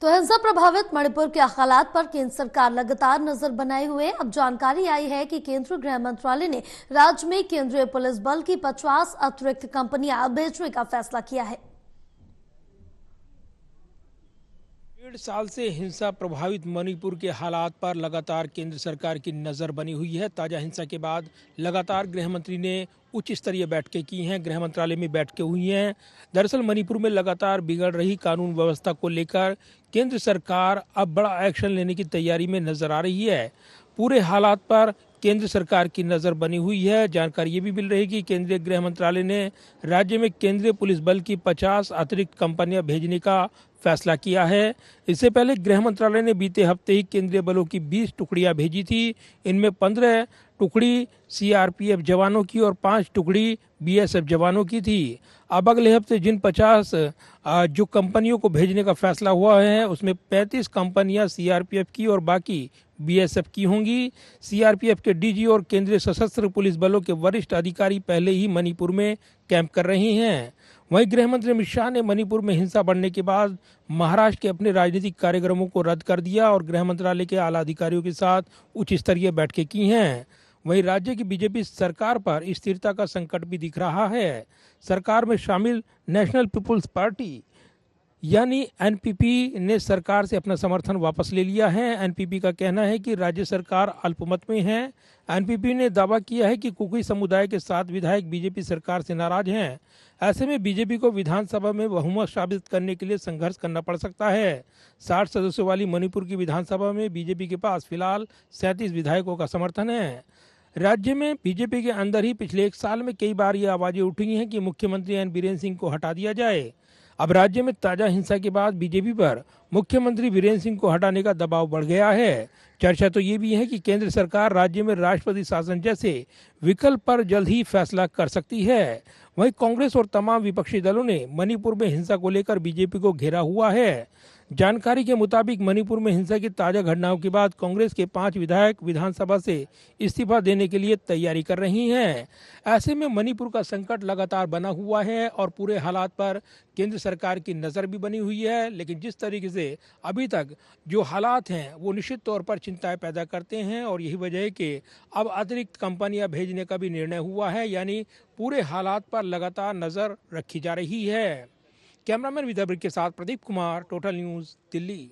तो हिंसा प्रभावित मणिपुर के हालात पर केंद्र सरकार लगातार नजर बनाए हुए है। अब जानकारी आई है कि केंद्रीय गृह मंत्रालय ने राज्य में केंद्रीय पुलिस बल की 50 अतिरिक्त कंपनियां भेजने का फैसला किया है। 1.5 साल से हिंसा प्रभावित मणिपुर के हालात पर लगातार केंद्र सरकार की नज़र बनी हुई है। ताज़ा हिंसा के बाद लगातार गृह मंत्री ने उच्च स्तरीय बैठकें की हैं, गृह मंत्रालय में बैठकें हुई हैं। दरअसल मणिपुर में लगातार बिगड़ रही कानून व्यवस्था को लेकर केंद्र सरकार अब बड़ा एक्शन लेने की तैयारी में नजर आ रही है। पूरे हालात पर केंद्र सरकार की नज़र बनी हुई है। जानकारी ये भी मिल रही है कि केंद्रीय गृह मंत्रालय ने राज्य में केंद्रीय पुलिस बल की 50 अतिरिक्त कंपनियां भेजने का फैसला किया है। इससे पहले गृह मंत्रालय ने बीते हफ्ते ही केंद्रीय बलों की 20 टुकड़ियां भेजी थी। इनमें 15 टुकड़ी सीआरपीएफ जवानों की और 5 टुकड़ी बीएसएफ जवानों की थी। अब अगले हफ्ते जिन 50 जो कंपनियों को भेजने का फैसला हुआ है उसमें 35 कंपनियां सीआरपीएफ की और बाकी बीएसएफ की होंगी। सीआरपीएफ के डीजी और केंद्रीय सशस्त्र पुलिस बलों के वरिष्ठ अधिकारी पहले ही मणिपुर में कैंप कर रहे हैं। वहीं गृह मंत्री अमित शाह ने मणिपुर में हिंसा बढ़ने के बाद महाराष्ट्र के अपने राजनीतिक कार्यक्रमों को रद्द कर दिया और गृह मंत्रालय के आला अधिकारियों के साथ उच्च स्तरीय बैठकें की हैं। वहीं राज्य की बीजेपी सरकार पर स्थिरता का संकट भी दिख रहा है। सरकार में शामिल नेशनल पीपुल्स पार्टी यानी एनपीपी ने सरकार से अपना समर्थन वापस ले लिया है। एनपीपी का कहना है कि राज्य सरकार अल्पमत में है। एनपीपी ने दावा किया है कि कुकी समुदाय के 7 विधायक बीजेपी सरकार से नाराज हैं। ऐसे में बीजेपी को विधानसभा में बहुमत साबित करने के लिए संघर्ष करना पड़ सकता है। 60 सदस्यों वाली मणिपुर की विधानसभा में बीजेपी के पास फिलहाल 37 विधायकों का समर्थन है। राज्य में बीजेपी के अंदर ही पिछले 1 साल में कई बार ये आवाजें उठी हैं कि मुख्यमंत्री एन बीरेन सिंह को हटा दिया जाए। अब राज्य में ताजा हिंसा के बाद बीजेपी पर मुख्यमंत्री बीरेन सिंह को हटाने का दबाव बढ़ गया है। चर्चा तो ये भी है कि केंद्र सरकार राज्य में राष्ट्रपति शासन जैसे विकल्प पर जल्द ही फैसला कर सकती है। वहीं कांग्रेस और तमाम विपक्षी दलों ने मणिपुर में हिंसा को लेकर बीजेपी को घेरा हुआ है। जानकारी के मुताबिक मणिपुर में हिंसा की ताजा घटनाओं के बाद कांग्रेस के 5 विधायक विधानसभा से इस्तीफा देने के लिए तैयारी कर रही हैं। ऐसे में मणिपुर का संकट लगातार बना हुआ है और पूरे हालात पर केंद्र सरकार की नज़र भी बनी हुई है। लेकिन जिस तरीके से अभी तक जो हालात हैं वो निश्चित तौर पर चिंताएं पैदा करते हैं और यही वजह है कि अब अतिरिक्त कंपनियां भेजने का भी निर्णय हुआ है। यानी पूरे हालात पर लगातार नज़र रखी जा रही है। कैमरामैन विद्याब्रिक के साथ प्रदीप कुमार, टोटल न्यूज़, दिल्ली।